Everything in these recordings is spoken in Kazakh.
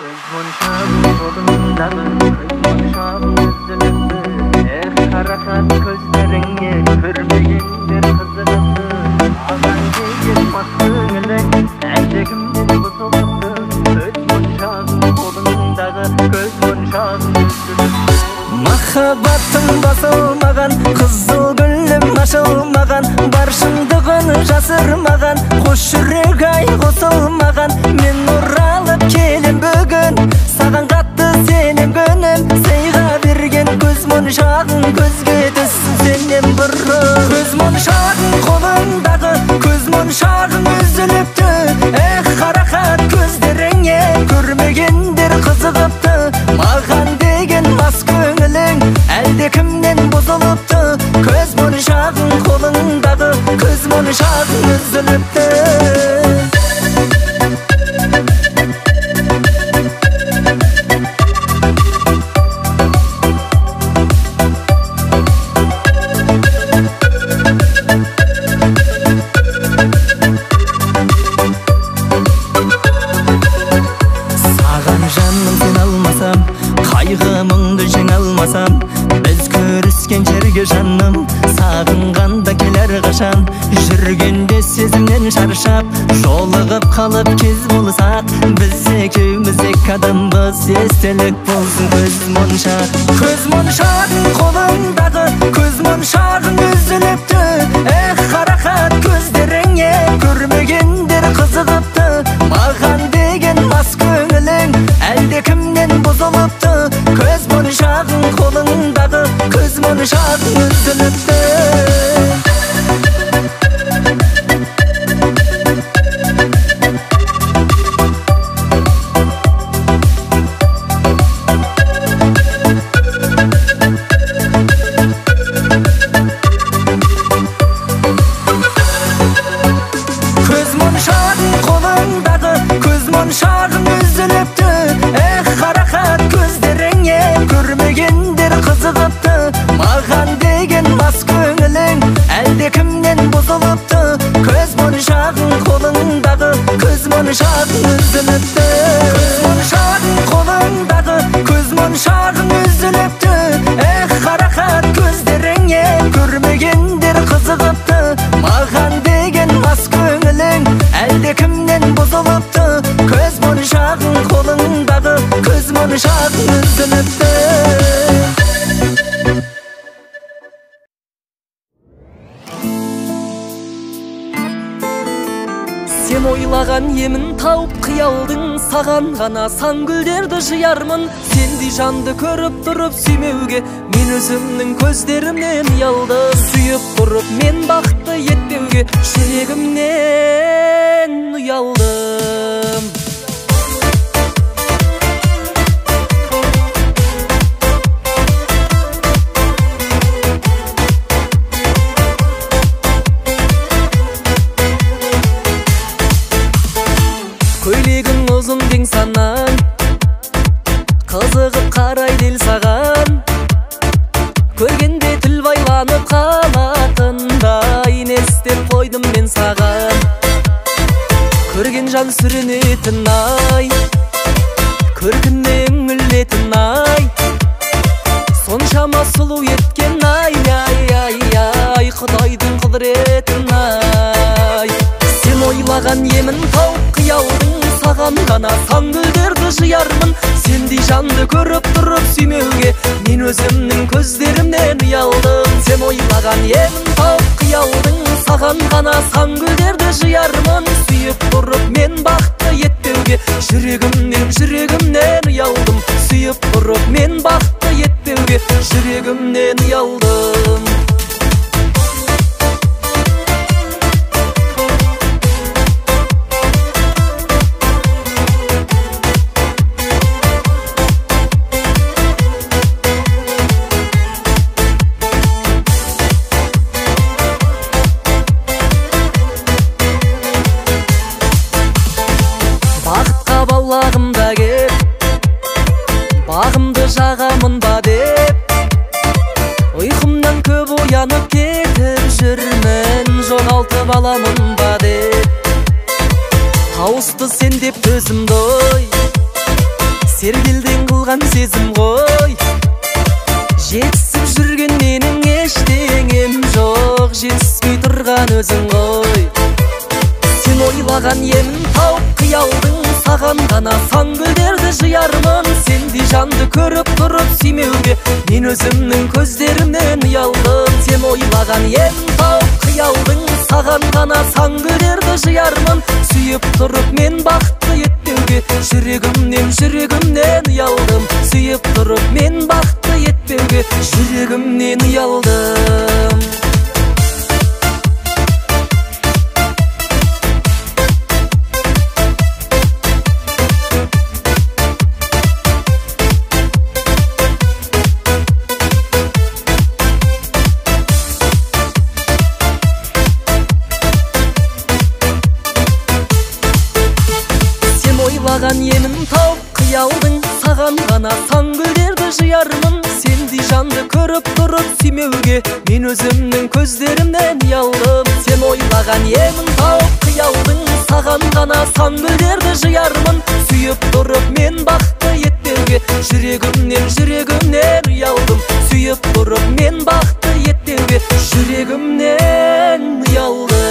Monşağın kolundalı, monşağın yüzünüzü. Karakat gözlerine görmeyenler kızınızı. Ağan giyilmez sığınılı, eldekimden buzuluptu. Monşağın kolundalı, monşağın yüzünüzü. Mahabatın basılmagan, kızıl gülüm açılmagan, barşındığın жасырмаған, hoş yürek ay қосылмаған. Men оралып келем бүгін, саған қатты сенем гөнім. Сыйға берген көз моншағың көзге түссін сенен бұрын. Көз моншағың қолыңдағы, көз моншағың үзіліпті. Қарақат көздеріңе көрмегендер қызығыпты. Маған деген мас көңілің әлде кімнен бұзылыпты. Көз моншағың қолыңдағы, көз моншағың үзіліпті. Қайғымыңды жеңе алмасам, біз көріскен жерге жаным. Сағынғанда келер қашан, жүргенде сезімнен шаршап. Жолығып қалып кез болсақ, біз екеуміз екі адамбыз. Естелік болсын көз моншақ. Көз моншағың қолыңдағы, көз моншағың үзіліпті. Қарақат көздеріңе көрмегендер қызығыпты. Маған деген мас көңілің әлде кімнен бұзылыпты. Көз моншағың қолыңдағы, көз моншағың үзіліпті. Көз моншағың қолыңдағы, көз моншағың үзіліпті. Қарақат көздеріңе көрмегендер қызығыпты. Маған деген мас көңілің әлде кімнен бұзылыпты. Көз моншағың қолыңдағы, көз моншағың үзіліпті. Көз моншағың қолыңдағы, көз моншағың үзіліпті. Қарақат көздеріңе көрмегендер қызығыпты. Маған деген мас көңілің әлде кімнен бұзылыпты. Көз моншағың қолыңдағы, көз моншағың үзіліпті. Сен ойлаған емін тауып қиялдың, саған ғана сан гүлдерді жиярмын. Сендей жанды көріп тұрып сүймеуге мен өзімнің көздерімнен ұялдым. Сүйіп тұрып мен бақытты етпеуге жүрегімнен ұялдым. Көйлегің ұзын дең санаң, қызығып қарайды ел саған. Көргенде тіл байланып қалатындай, не істеп қойдым мен саған. Көрген жан сүрінетін ай, көркіне үңілетін ай. Соншама сұлу еткен ай, ай, ай, ай, Құдайдың құдіретін ай. Сен ойлаған емін тауып қиялдың, саған ғана сан гүлдерді жиярмын. Сендей жанды көріп тұрып сүймеуге мен өзімнің көздерімнен ұялдым. Сен ойлаған емін тауып қиялдың, саған ғана сан гүлдерді жиярмын. Сүйіп тұрып мен бақытты етпеуге жүрегімнен ұялдым. Сүйіп тұрып мен бақытты етпеуге жүрегімнен ұялдым. Бағымда кеп, бағымды жағамын ба деп, ұйқымнан көп оянып кетіп жүрмін, жоғалтып аламын ба деп. Тауысты сен деп төзімді ой, ойлаған сезім ғой. Жетісіп жүрген менің ештеңем жоқ, жетіспей тұрған өзің ғой. Сен ойлаған емін тауып қиялдың, саған ғана сан гүлдерді жиярмын. Сендей жанды көріп тұрып сүймеуге мен өзімнің көздерімнен ұялдым. Сен ойлаған емін тауып қиялдың, саған ғана сан гүлдерді жиярмын. Сүйіп тұрып мен бақытты етпеуге жүрегімнен ұялдым. Сүйіп тұрып мен бақытты етпеуге жүрегімнен ұялдым. Ойлаған емін тауып қиялдың, саған ғана сан гүлдерді жиярмын. Сендей жанды көріп тұрып сүймеуге мен өзімнің көздерімнен ұялдым. Сен ойлаған емін тауып қиялдың, саған ғана сан гүлдерді жиярмын. Сүйіп тұрып мен бақытты етпеуге жүрегімнен ұялдым. Сүйіп тұрып мен бақытты етпеуге жүрегімнен ұялдым.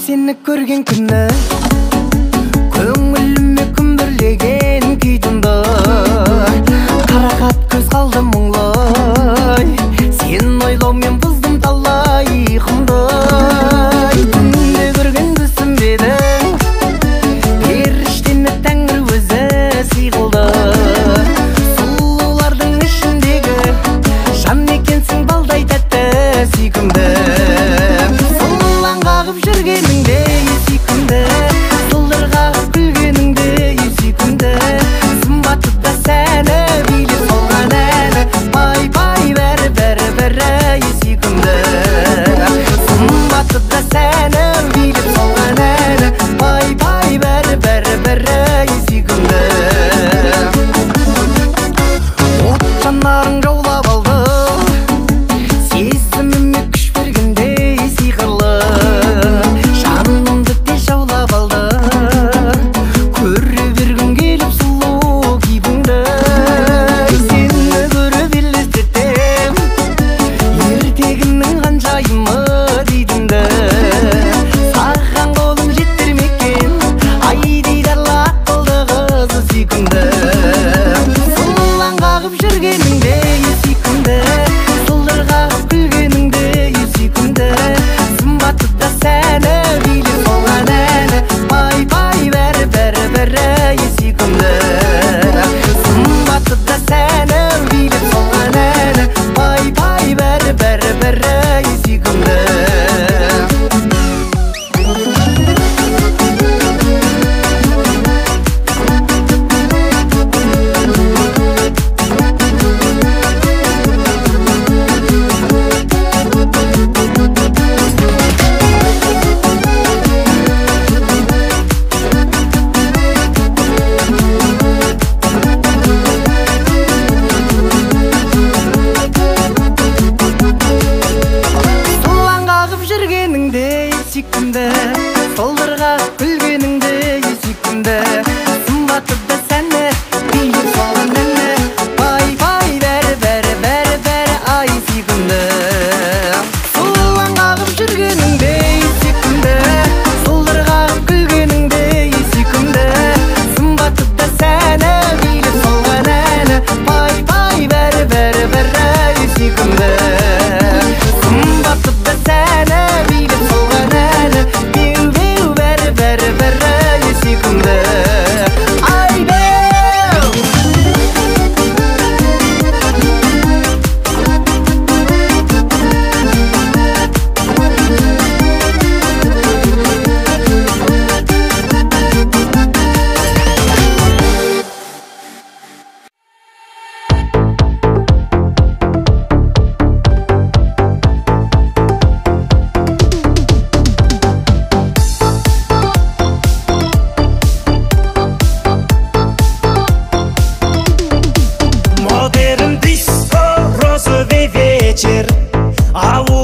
Сені көрген күні көңіліме күмбірлеген күй тұнды. Қарақат көз қалды мұңлай, сен ойлаумен бұздым талай ұйқымды. Түнде көрген түсінбедің, періштені тәңір өзі сыйғылды. Сұлулардың ішіндегі жан екенсің балдай тәтті сүйкімді. Қағып жүргеніңде сүйкімді.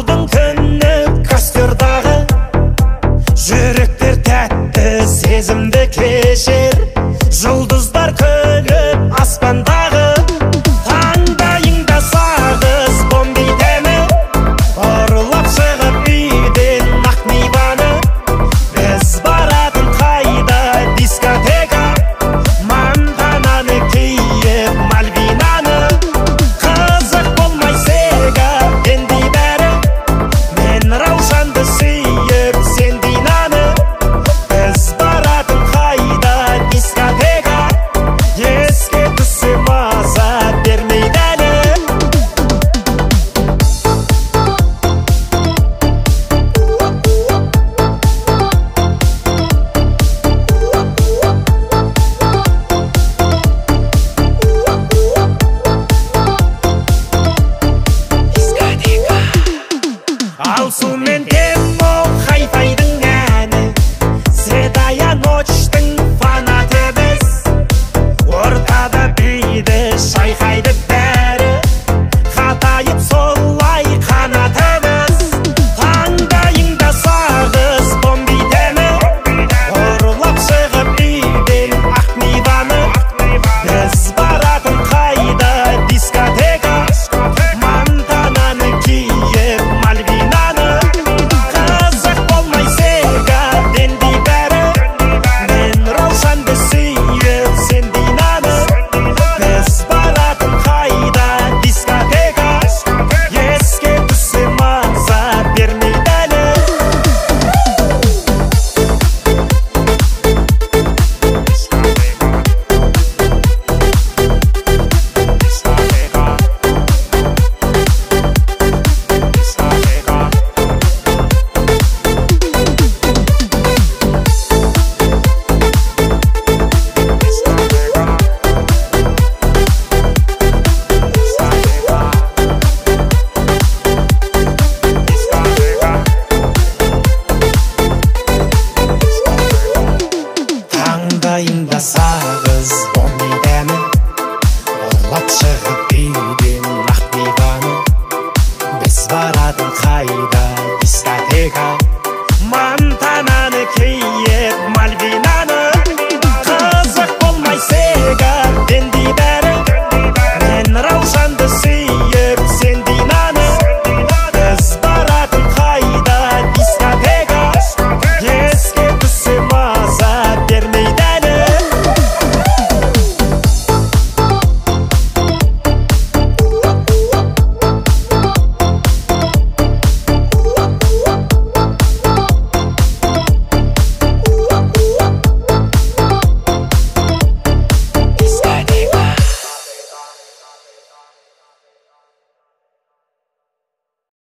Ауылдың күні костердағы, жүректер тәтті сезімді кешер. Жұлдыздар күліп аспандағы, таңдайыңда сағыз бомбитені, ұрлап шығып үйден ақ миваны. Біз баратын қайда дискотека, мантананы киіп Мальвинаны. Қызық болмай сега дендей бәрі, мен Раушанды сүйіп сен Динаны. Біз баратын қайда дискотека, еске түссе маза бермейді әлі. Алсу мен Темо Хай-Файдың әні, Средая ночтың фанаты біз. Ортада биді шайқайды бәрі, қатайып солай қанатымыз. Таңдайыңда сағыз бомбитені, ұрлап шығып үйден ақ миваны. Біз баратын қайда дискотека, мантананы киіп Мальвинаны. Қызық болмай сега дендей бәрі, мен Раушанды сүйіп сен Динаны. Біз баратын қайда дискотека, еске түссе маза бермейді әлі. Таңдайыңда сағыз бомбитені, ұрлап шығып үйден ақ миваны. Біз баратын қайда дискотека, мантананы киіп Мальвинаны. Қызық болмай сега дендей бәрі, мен Раушанды